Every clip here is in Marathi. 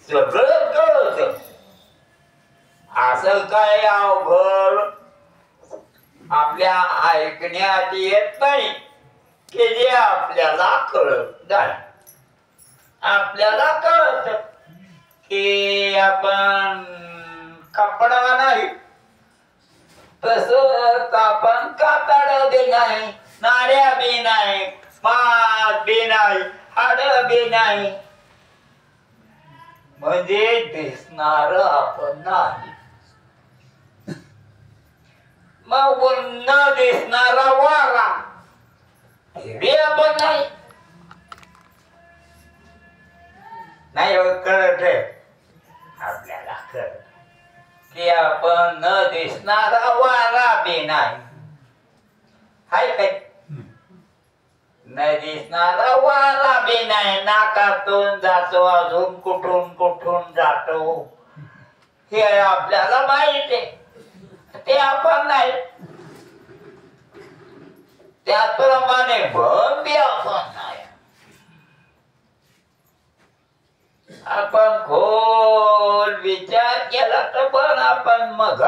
सगळं कळत. असं काय अवघड आपल्या ऐकण्यात येत नाही की जे आपल्याला कळत नाही. आपल्याला कळत की आपण कपडा नाही तसंच आपण कातड बी नाही, नाड्या बी नाही, मास बी नाही, हाड बी नाही, म्हणजे दिसणार आपण नाही. मग न दिसणारा वारा हे आपण नाही. नाही कळत आपल्याला कळत की आपण न दिसणारा वारा बी नाही. हाय काय न दिसणारा वारा बी नाही. नाकातून जातो अजून कुठून कुठून जातो हे आपल्याला माहित आहे. ते आपण नाही. त्याप्रमाणे भन बी आपण नाही. आपण खोल विचार केला तर पण आपण मग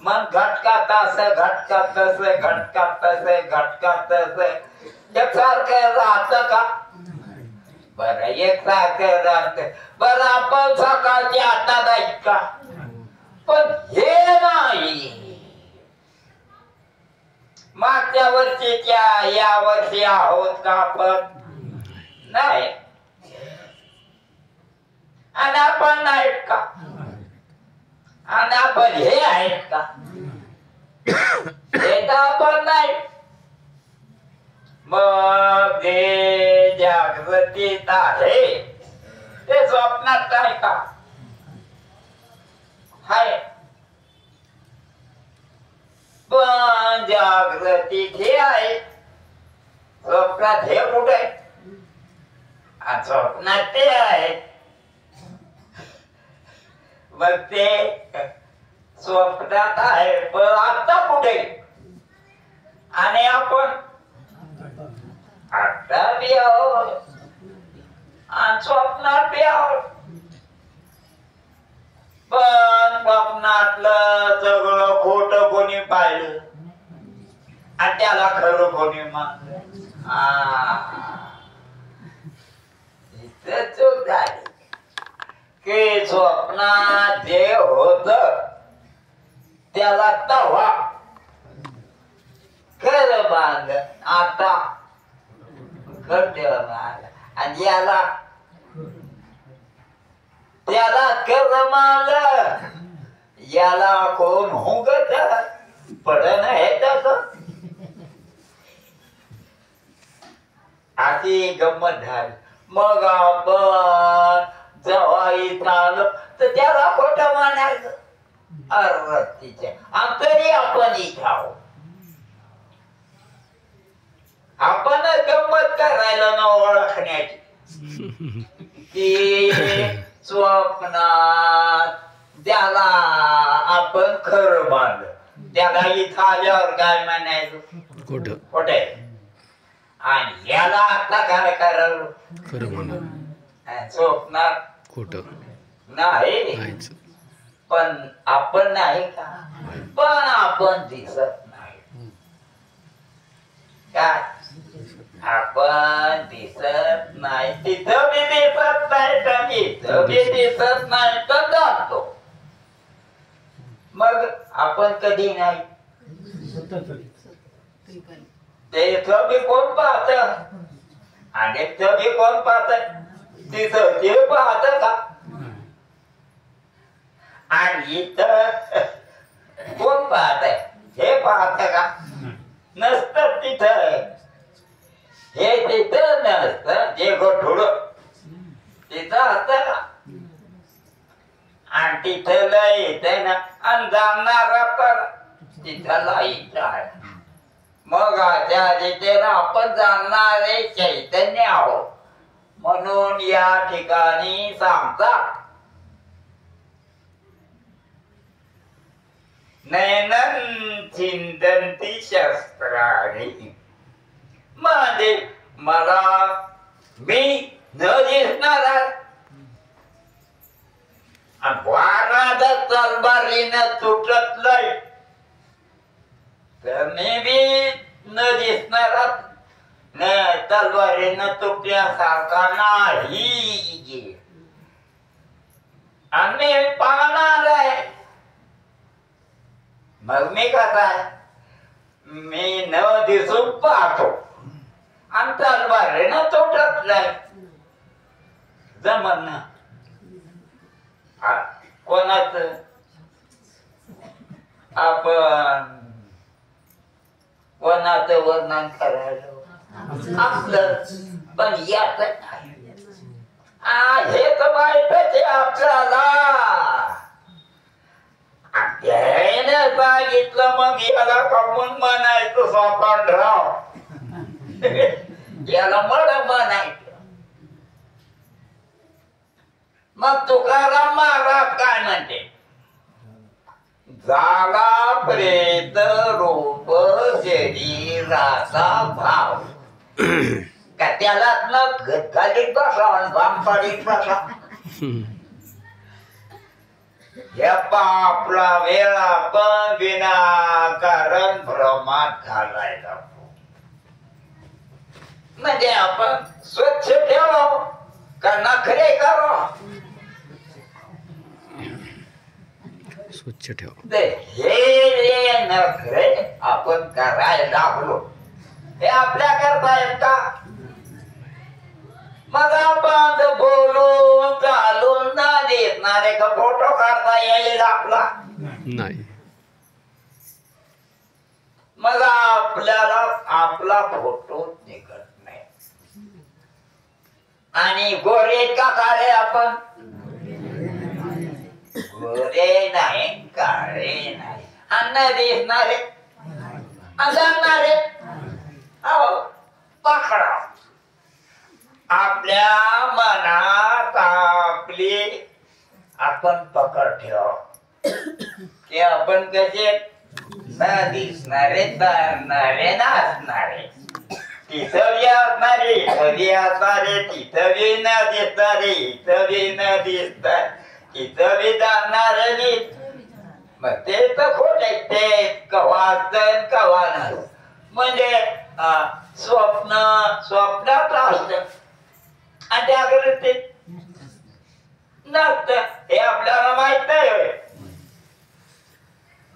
मन घटकात असं घटकात तसं घटकात तसं घटकात तसं एकसारखं राहतं का? बरं एकसारखं राहतं. बरं आपण सकाळची आता नाही का? पण हे नाही. मागच्या वर्षीच्या या वर्षी आहोत का आपण? नाही. आणि आपण नाहीत का? आणि आपण हे आहेत का? हे तर आपण नाही. मग जे जागृतीत आहे ते स्वप्नात आहे का? हाय. पण जागृतीत हे आहे, स्वप्नात हे कुठे आहे? आणि स्वप्नात ते आहे. मग ते स्वप्नात आहे पण आता कुठे? आणि आपण आता बी आहोत आणि स्वप्नात बी आहोत. पण स्वप्नातलं सगळं खोट कोणी पाहिलं आणि त्याला खरं कोणी मानलं? इथं चूक झाली की स्वप्नात जे होत त्याला तवा खरं मानलं, आता खरं मानलं. आणि याला त्याला खरं मानलं, याला कोण हुंगत पडन आहे तसं. अशी गंमत झाली. मग आपण जेव्हा इथं आलो तर त्याला खोटं म्हणायचं अरतीच्या. आणि तरी आपण इथं आहोत. आपणच गंमत करायला न ओळखण्याची की स्वप्नात त्याला आपण खरं मानलं, त्याला इथं आल्यावर काय म्हणायचं? खोटं. खोटे. आणि याला आता काय करावं? खरं म्हणा. स्वप्नात खोटं नाही. पण आपण नाही का? पण आपण दिसत नाही. काय आपण दिसत नाही. तिथं बी दिसत नाही तर इथं बी दिसत नाही तर जातो. मग आपण कधी नाही. ते इथं बी कोण पाहत आणि इथं बी कोण पाहत? तिथं ते पाहत का? आणि इथं कोण पाहत हे पाहत का? नसतं तिथं. हे तिथं नसतं. जे गोठुड तिथं असतं का? आणि तिथं लाईट आहे ना, आणि जाणणारा तर तिथं लाईट आहे. मग त्या तिथे आपण जाणणारे चैतन्य आहोत. म्हणून या ठिकाणी सांगतात नैनं चिंतन्ति शस्त्राणि. म्हणजे मला मी न दिसणार वारात तलवारीनं तुटत लय तर नेहमी न दिसणारा न तलवारीनं तुटल्यासारखा नाही आणि पाहणार आहे. मग मी कसा मी न दिसून पाहतो आणि तलवारीनं तुटत लय जमन ना. कोणाच आपण कोणाचं वर्णन करायला आपलं पण याच हे तर माहितच आहे आपल्याला. त्याने सांगितलं मग याला कमून म्हणायचं स्वतंत्रराव याला मड म्हणायचं. मग तुकाराम महाराज काय म्हणते झाला प्रेत रूप शरीराचा भाव का त्याला न घालीत बसा भाम पाडीत बसा. आपला वेळा पण विनाकारण भ्रमात घालायला म्हणजे आपण स्वच्छ ठेवावं का नखरे करावं स्वच्छ ठेव. हे नखरे आपण करायला लागलो हे आपल्या करता येत का. मग आपण बोलून चालून ना देणारे का फोटो काढता येईल आपला नाही. मग आपल्याला आपला फोटो निघत नाही. आणि गोरे का काळे आपण गोरे नाही काळे नाही अन्न दिसणारे जाणणारे पकडा. आपल्या मनात आपली आपण पकड ठेवा की आपण कसे न दिसणारे जाणणारे नाचणारे तिथं बी असणारे इथं असणारे तिथं बी न दिसणारे इथं बी न दिसणार तिथं बी जाणणारे. मग ते तर खोट आहे ते कवा कवा नाही म्हणजे स्वप्न स्वप्नात असत आणि त्याकडे ते नसत हे आपल्याला माहित नाही.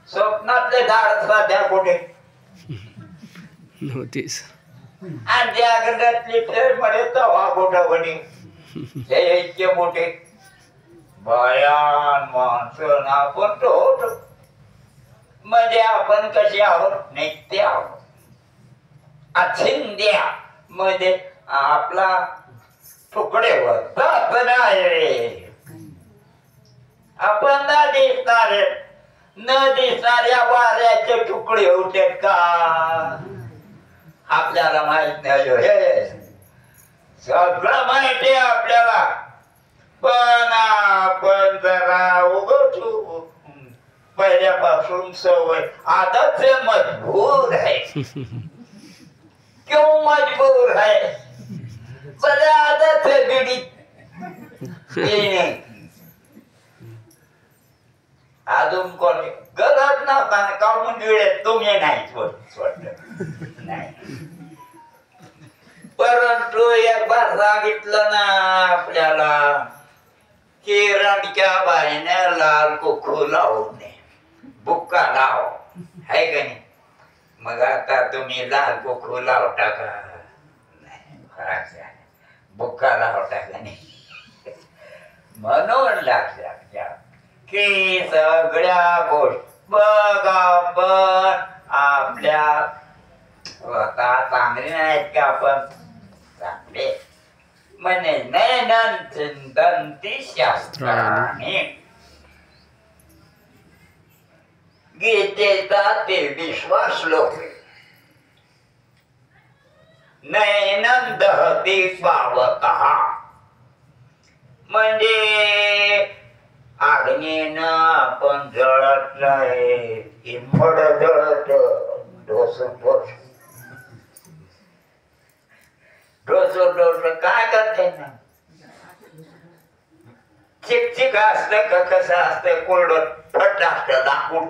स्वप्नातले झाड सध्या कुठे नव्हतीच आणि त्याकडे मध्ये तवा कुठं कोणी हे इतके मोठे भयान माणसं आपण तो होतो म्हणजे आपण कसे आहोत नित्य आहोत. अचिंद्या म्हणजे आपला तुकडेवर नाही रे आपण न दिसणारे न दिसणाऱ्या वाऱ्याचे तुकडे होते का आपल्याला माहित नाही. हे सगळं माहिती आहे आपल्याला पण आपण जरा उगवतो पहिल्यापासून सवय आदत मजबूर है क्यों मजबूर है बड़े आदत है बीड़ी अजून कोणी गरज नव्हता काढून वेळेत तुम्ही नाही नाही. परंतु एक बार सांगितलं ना आपल्याला की रडक्या बाईने लाल कुकू लावणे बुक्का लाव है का नाही. मग आता तुम्ही लाल कुकू लावता का नाही बुक्का लावता का नाही. म्हणून लक्षात घ्या की सगळ्या गोष्टी बघ आपण आपल्या स्वतः चांगले नाहीत का आपण चांगले म्हणे नैनन चिंतन्ति शास्त्राणि गीतेचा 23वा श्लोक नैनन दहती पावतः म्हणजे अग्नीनं आपण जळत नाही इमड जळत डोस डोस काय करते ना चिकचिक असतं का कसं असतं कोरडं फट असतं लाकूड.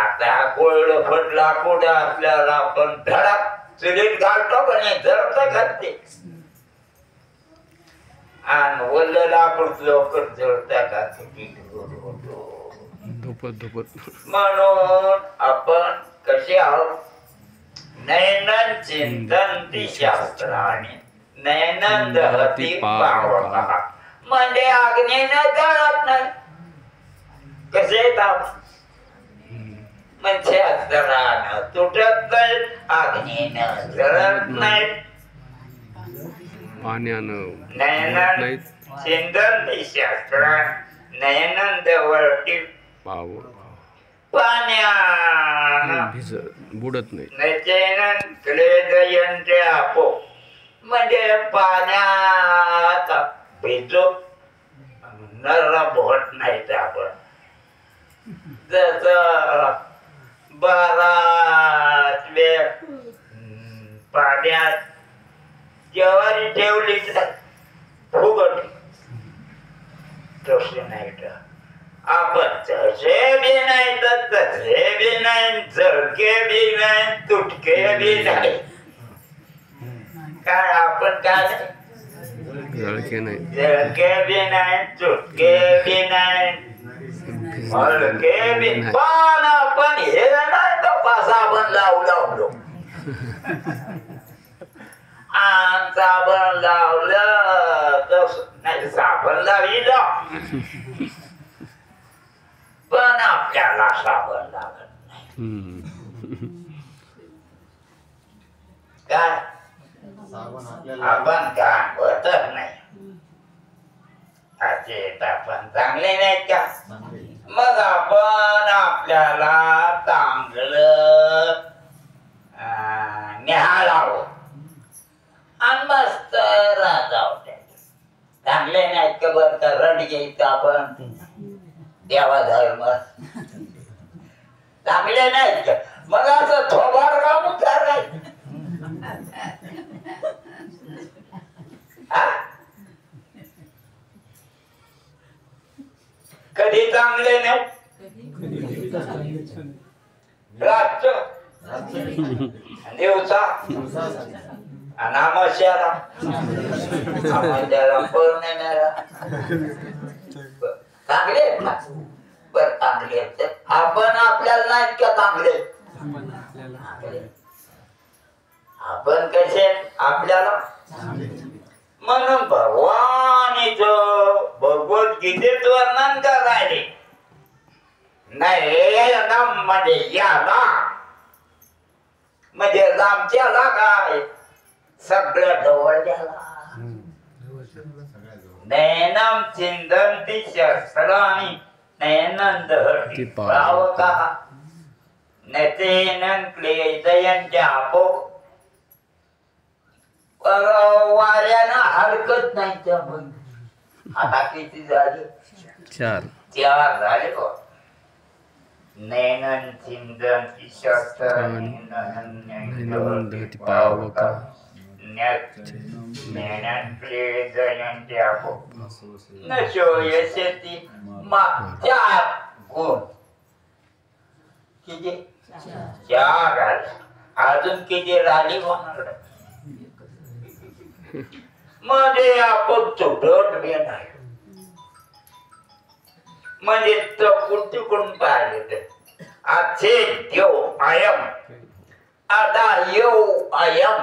आता कोरडं फट लाकूड आपल्याला आपण धडक चुलीत घालतो का नाही जळतं घालते आणि वल्ल लाकूड लवकर जळतं का धोपत धोपत. म्हणून आपण कसे आहोत नैनन चिंतन ती शास्त्राने नैनन दहती पावका म्हणजे अग्नीनं जळत नाही. कसे येतात म्हणजे शास्त्रानं तुटत नाही अग्नीनं जळत नाही. पाण्यानं नैनन चिंतन ती शास्त्रान नैनन दवळती पाव पाण्यानं भिजत बुडत नाही. नैनन क्लेदयंते आपो म्हणजे पाण्यात भिजो नरम होत नाहीत आपण. जस बराच वेळ पाण्यात ज्वारी ठेवली तर फुगट तसे नाही तर आपण तसे बी नाही तर तसे बी नाही झळके बी नाही तुटके बी नाही. काय आपण काय जळके नाही. झळके बी नाही तुटके बी नाही हलके बी पण आपण हे नाही तपास आपण लावलो आणि साबण लावलं तर नाही साबण लाविलं पण आपल्याला साबण लागत नाही. काय आपण काम होतच नाही. आपण चांगले नाहीत का मग आपण आपल्याला चांगलं न्याहाळावं आणि मस्त राजावं. चांगले नाहीत का बरं का रड घ्यायचं आपण देवा धर्म चांगले नाहीत का मग असं थोबाड काम करायचं. कधी चांगले नाही दिवसा अनामस्याला अमावास्याला पौर्णिमेला चांगले आहेत ना बरं चांगले आहेत आपण आपल्याला नाहीत का चांगले आपण कसे आपल्याला. म्हणून भगवानीचं भगवद्गीतेत वर्णन करायले नाही म्हणजे याला म्हणजे रामच्याला काय सगळं जवळ द्याला. नैनम चिंतन्ति शस्त्राणि नैनं दहति पावकः नैतेनं क्लेदयन्त्यापो. वाऱ्यानं हलकत नाही त्यामध्ये. आता किती झाले 4 झाले बघ. नैनं चिंतन्ति शस्त्राणि नैनं दहति पावकः नैनं क्लेदयन्त्यापो न शोयस्यति. 4 गुण किती 4 आले. अजून किती राहिली कोणाकडे म्हणजे आपण तुटत बी नाही. म्हणजे चुकून पाहिले अच्छे देव अयम आता येऊ अयम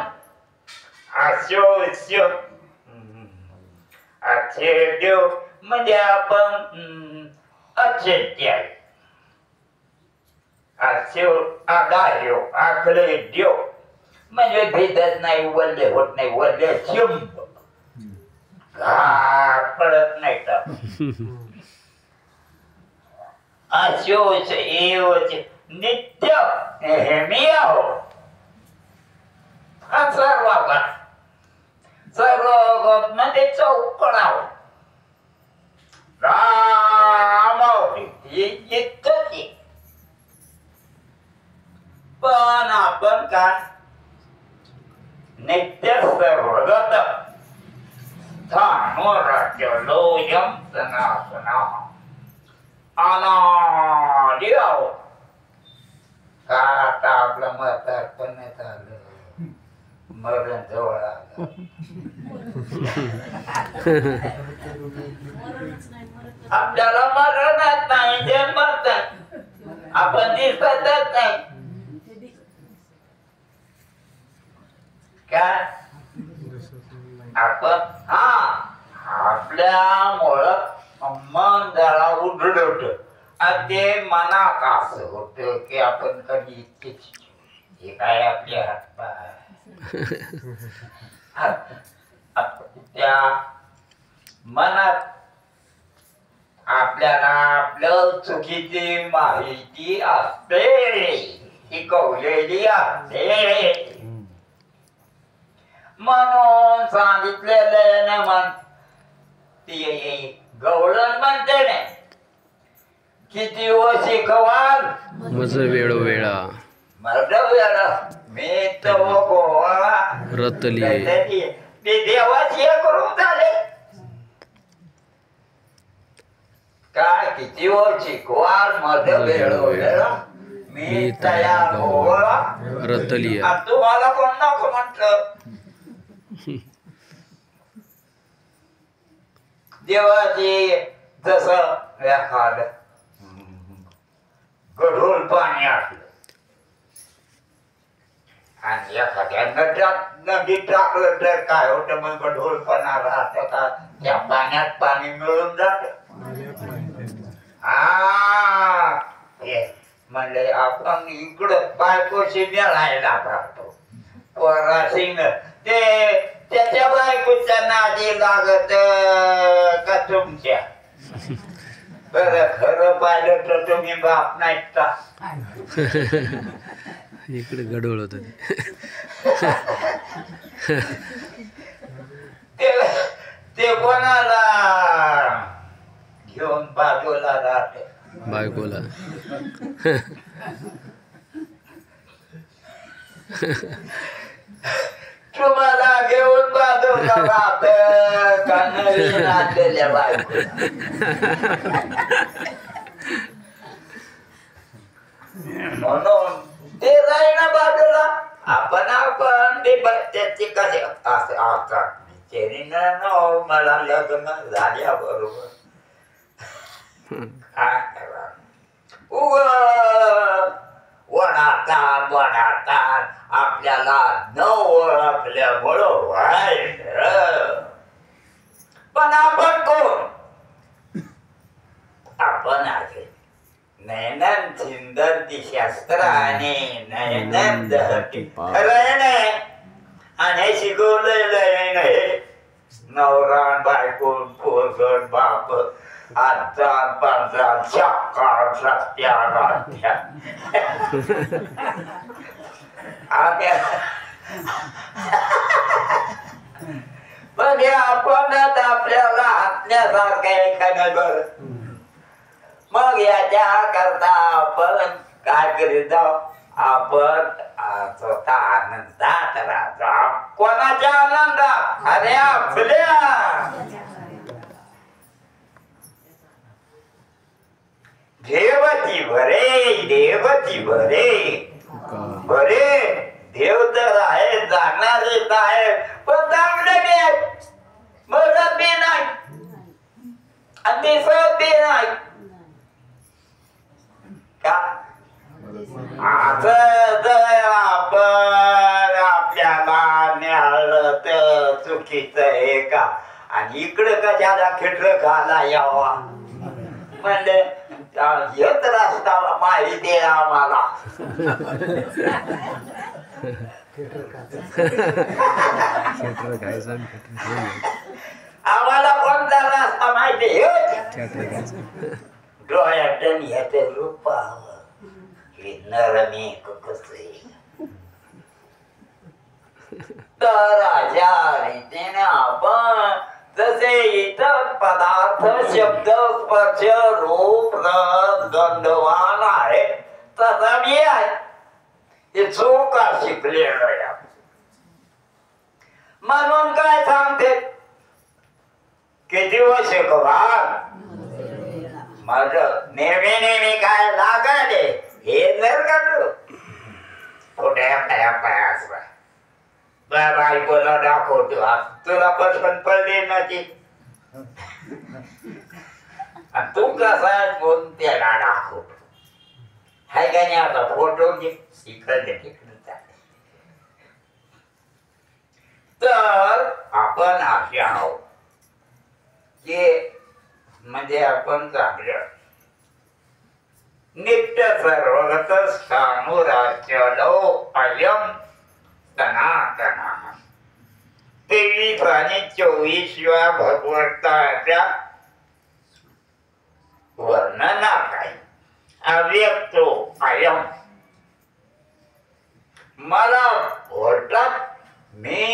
अस्यो अच्छे देव म्हणजे आपण अच्छे आहे. अस्यो आदायो आखले देव म्हणजे भेटत नाही वल्ले होत नाही वल्ले चिंब पडत नाही तर अशोच एवच नित्य नेहमी आहो. हा सर्व मध्ये चौकडाव राम इतकं. पण आपण काय नित्य सर्वगत स्थान अनोराज्यलोयम सनातना अनादिराव का आता आपलं म्हातारपण झालं मरण जवळ आलं आपल्याला मरणच नाही जन्मच नाही आपण दिसतच नाही काय आपण आपल्यामुळं मन जरा उडत आणि ते मनात असं होत की आपण कधी हे काय आपले हातपाय त्या मनात आपल्याला आपलं चुकीची माहिती असते शिकवलेली असते म्हणून सांगितलेलं ना मग ती गवळण म्हणते ना किती व शिकवाल मज वेळोवेळा मर्द वेळ मी तो गोवा रतली ते देवाची करून झाले काय किती व शिकवाल मर्द वेळ मी तयार गोवा रतली तुम्हाला कोण नको म्हटलं देवाची जस एखाद गढूळ पाणी असलं आणि एखाद्या नदीत टाकलं तर काय होतं मग गढूळपणा राहत का त्या पाण्यात पाणी मिळून जात म्हणले आपण इकडं बायकोशी मिळायला राहतो पराशीन ते त्याच्या बायकोच्या नादी लागत का तुमच्या बरं खरं पाहिलं तर तुम्ही बाप नाहीत का इकडे गडोळ होत ते कोणाला घेऊन बाजूला राहते बायकोला तुम्हाला घेऊन बाजूला राहत का नवीन आणलेल्या बायकोला म्हणून ते राहीना बाजूला आपण त्याची कसे असं मला लग्न झाल्या बरोबर काय करा वडातात आपल्याला न ओळखल्यामुळं वाईट पण आपण कोण आपण आहे नयनन चिंदंती शास्त्राने नयनन दहती खरं आणि शिकवलेलं नाही नवरा बायको पोरगड बाप आजचा पंधरा चक्कर सत्या पण आपणच आपल्याला हातण्यासारखं एखादं घर मग याच्या करता आपण काय करीत जाऊ आपण स्वतः आनंदात राहतो कोणाच्या आनंदात अरे आपल्या देवती भरे बरे देव तर आहे जाणारे आहे पण चांगले बी आहे मरत बी नाही आणि दिसत बी नाही का असं जर आपण आपल्याला न्याळलं तर चुकीचं आहे का आणि इकडं कशाला खिटलं खाला यावा म्हणले येत रस्ता माहिती आहे आम्हाला आम्हाला कोणता रस्ता माहिती डोळ्यातून येते रूप हे नरमी कसे तर अशा रीतीने आपण जसे इतर पदार्थ शब्द स्पर्श रूप रस गंधवान आहे तसा मी आहे हे चोख शिकलेलं आहे म्हणून काय सांगते किती वर्ष कवा माझ नेहमी नेहमी काय लागाले हे जर का तू कुठे पायास बायकोला दाखवतो तुला पसंत पडली ना ती तू कसा बोल त्याला दाखवतो हाय का नाही आता फोटो घे इकडे तिकडे तर आपण असे आहोत की म्हणजे आपण चांगलं नित्य सर्वगत सानुराचलो अयम सनातन 23 आणि 24व्या भगवंताच्या वर्णना काय अव्यक्तो अयम मला बोलतात मी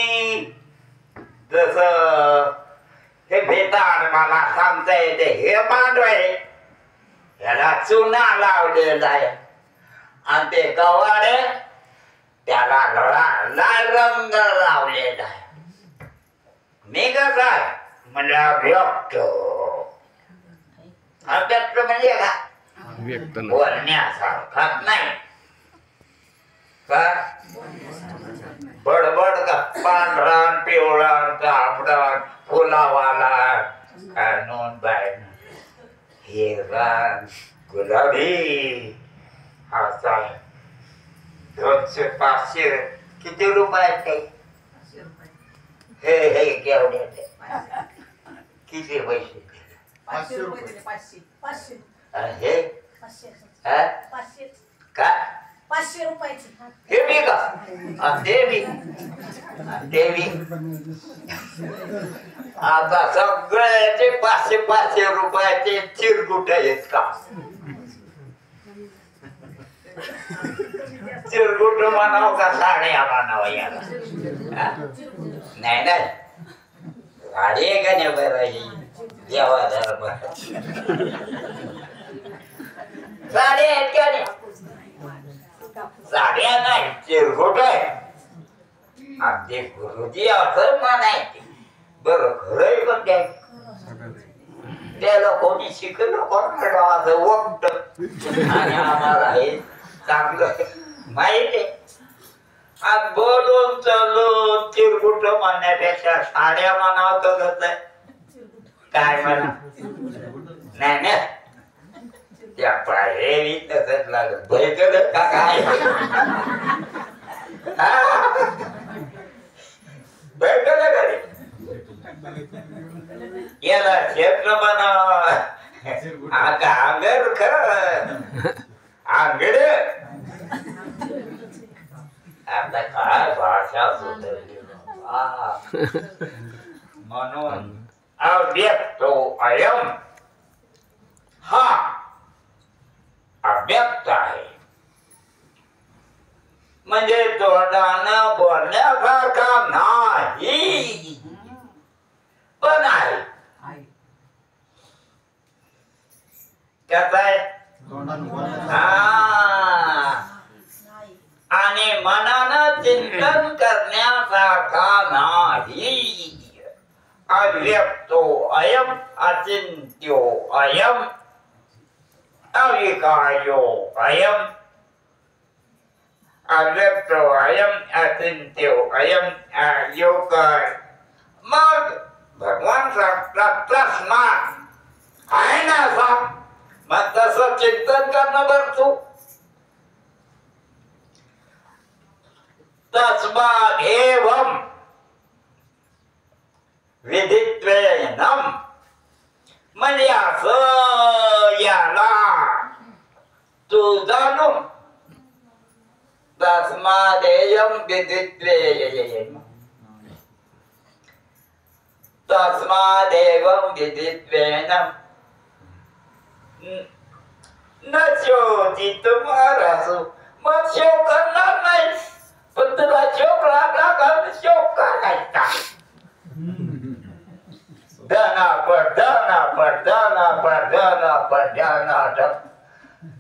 जस हे भेटाड मला सांगता येते हे मांडवाय याला चुना लावलेला आहे आणि ते कवाडे त्याला लाल रंग लावलेला आहे मी कसा म्हणजे अव्यक्त अव्यक्त म्हणजे का व्यक्त बोलण्यासारखाच नाही का बडबड का पांढरा पिवळा तांबडा फुलावाला नोंद बाय हिरवा गुलाबी असा 200 500 किती रुपये हे हे केवढे किती पैसे 500 रुपये दिले 500 हे 500 का 500 रुपयाची हे बी का देवी देवी आता सगळ्याचे 500 रुपयाचे चिरकुट आहेत का चिरकुट म्हणाव का साड्या म्हणावं याला नाही नाही साडी आहे का नाही बरं देवा साडी आहेत का नाही साड्या नाही चिरकुट आहे अगदी गुरुजी असं म्हणायचे बरं खरंय पण काय त्याला कोणी शिकलं कोणाला असं वक्त आणि आम्हाला हे चांगलं माहिती आहे आज बोलून चालून चिरकुट म्हणण्यापेक्षा साड्या म्हणावं कसं आहे काय म्हणा नाही ना त्या पायरी तसंच लागत भयकड का काय भयकड घरी याला क्षेत्र म्हणा आता आंगर खरं आंगड आता काय भाषा सुधारली म्हणून अव्यक्तो अयम हा अव्यक्त आहे म्हणजे तोंडानं बोलण्यासारखा नाही पण आहे कसं आहे आणि मनानं चिंतन करण्यासारखा नाही अव्यक्तो अयम अचिंत्यो अयम अविकार्यो अयम अव्यक्तो अयम अचिंत्यो अयम अयोकार मग भगवान सांगतात तस्मात् आहे ना सांग मग तसं चिंतन करणं बर तू तस्मात् एवं विदित्वेनम म्हणजे असं याला तू जाणू तस्मादेयम विदित्वेनम तस्मादेवं विदित्वेनम न शोचितुम अर्हसि मग शोक करणार नाही पण तुला शोक लागला का शोक करायचा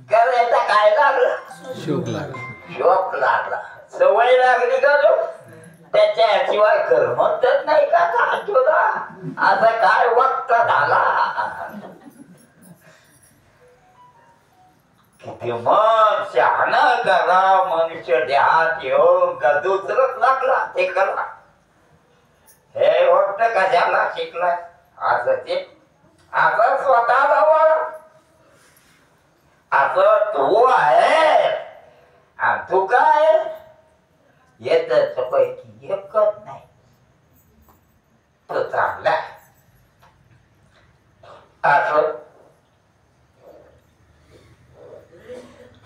करायचा काय लागलं शोक लागला शोक लागला सवय लागली का लो त्याच्याशिवाय करमतच नाही का तुला आता काय वक्त झाला किती मग शहाणा करा मनुष्य देहात येऊन का दुसरंच लागला ते करा हे वक्त कशाला शिकलाय असं ते आता स्वतःला वळ असं तू आहे आणि तू काय येतच पैकी एकच नाही तो चांगला असं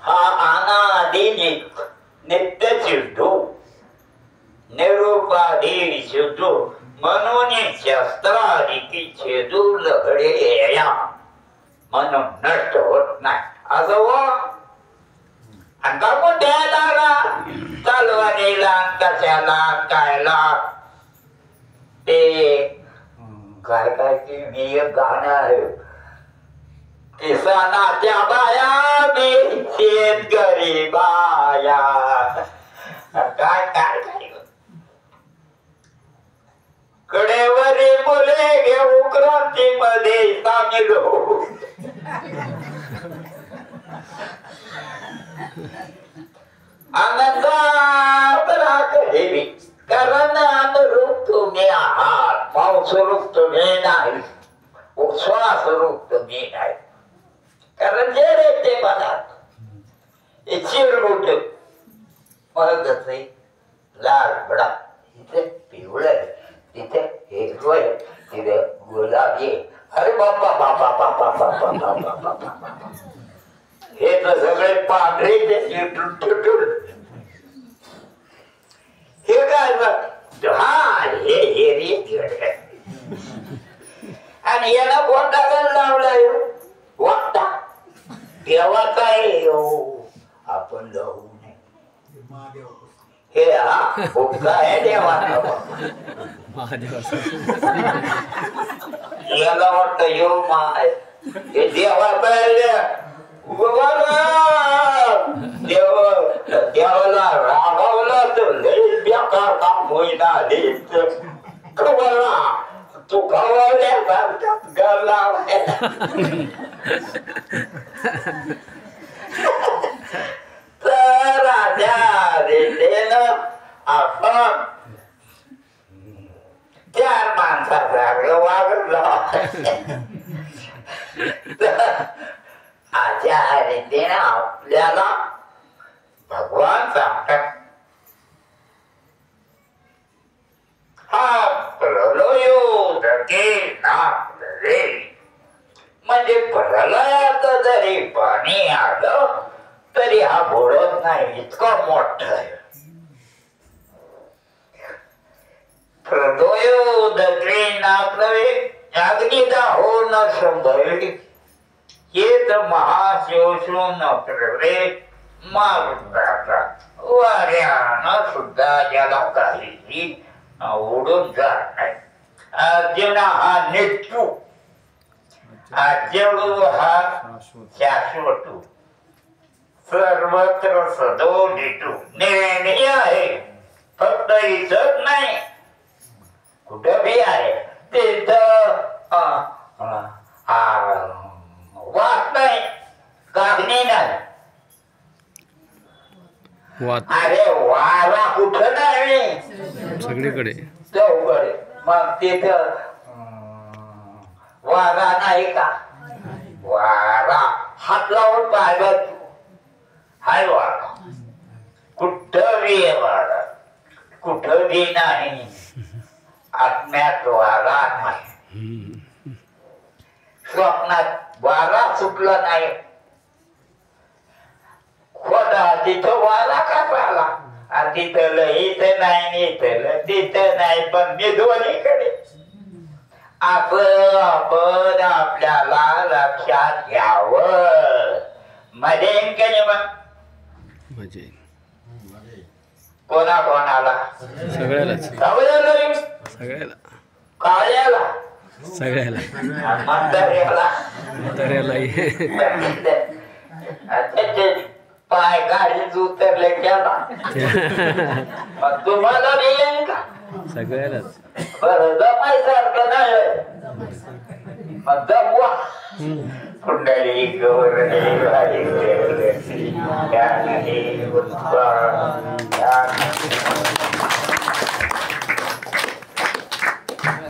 हा अनादि नित्य सिद्धू निरुपाधी सिद्धू म्हणून शस्त्राधिकी छेदू लहडे या म्हणून नष्ट होत नाही असं आणि का पण द्यायला लागला तलवारीला कशाला कायला ते काय काय की मी एक गाणं आहे किसानाच्या बाया मी शेतकरी बाया काय काय काय कडेवरी मुले घेऊ क्रांतीमध्ये सामील हो आनंदात राख देवी कारण अनुरूप तुम्ही आहात पावस्वरूप तुम्ही नाही श्वासरूप तुम्ही नाही कारण जे रे ते पदार्थ हे चिरमुट मग लाल बडा तिथे पिवळं तिथे हिरवं तिथे गुलाबी अरे बाप्पा बापा बापा बापा बापा बापा हे तर सगळे पांढरे हे काय हा हे रे आणि याला बोटाला लावलाय वाटता तेव्हा काय आपण लावू नये हे हा काय देवा याला वाटत येऊ माय हे देवा देवाला रागावला तर लई बेकार काम होईना कवला तू कवल्या भारतात गरला तर राजा रेटेन आपण चार माणसासारखं वागलं अशा रीतीने आपल्याला भगवान सांगतात हा प्रलयोदके नापले म्हणजे प्रलयात जरी पाणी आलं तरी हा बुडत नाही इतकं मोठं आहे प्रलयोदके नापले अग्निदा हो न संभवी येत महाशिवशून प्रवे मारुताचा वाऱ्यानं सुद्धा ज्याला काहीही उडून जात नाही अर्जुन हा नित्यू अर्जुन हा शाश्वत सर्वत्र सदो निटू निर्णय आहे फक्त इथंच नाही कुठं बी आहे तिथं वाट नाही कागणी नाही अरे वारा कुठं नाही सगळीकडे चौकडे मग तिथं वारा नाही का वारा हात लावून पाहिजे हाय वारा कुठं बी वारा कुठं बी नाही आत्म्यात वारा नाही स्वप्नात वारा सुटला नाही खोटा तिथं वारा का पाहिला आणि तिथं इथं नाही इथं तिथं नाही पण मी दोन्हीकडे आपण आपल्याला लक्षात घ्यावं मध्ये म्हणजे कोणाकोणाला सगळ्यालाच सगळ्याला सगळ्याला काळ्याला सगळ्याला म्हाताऱ्याला तऱ्यालाही पाय गाडीच उतरले त्याला मग तुम्हाला बी येईल का सगळ्यालाच बरं जमायसारखं नाही मग जमवा कुंडली गौरणी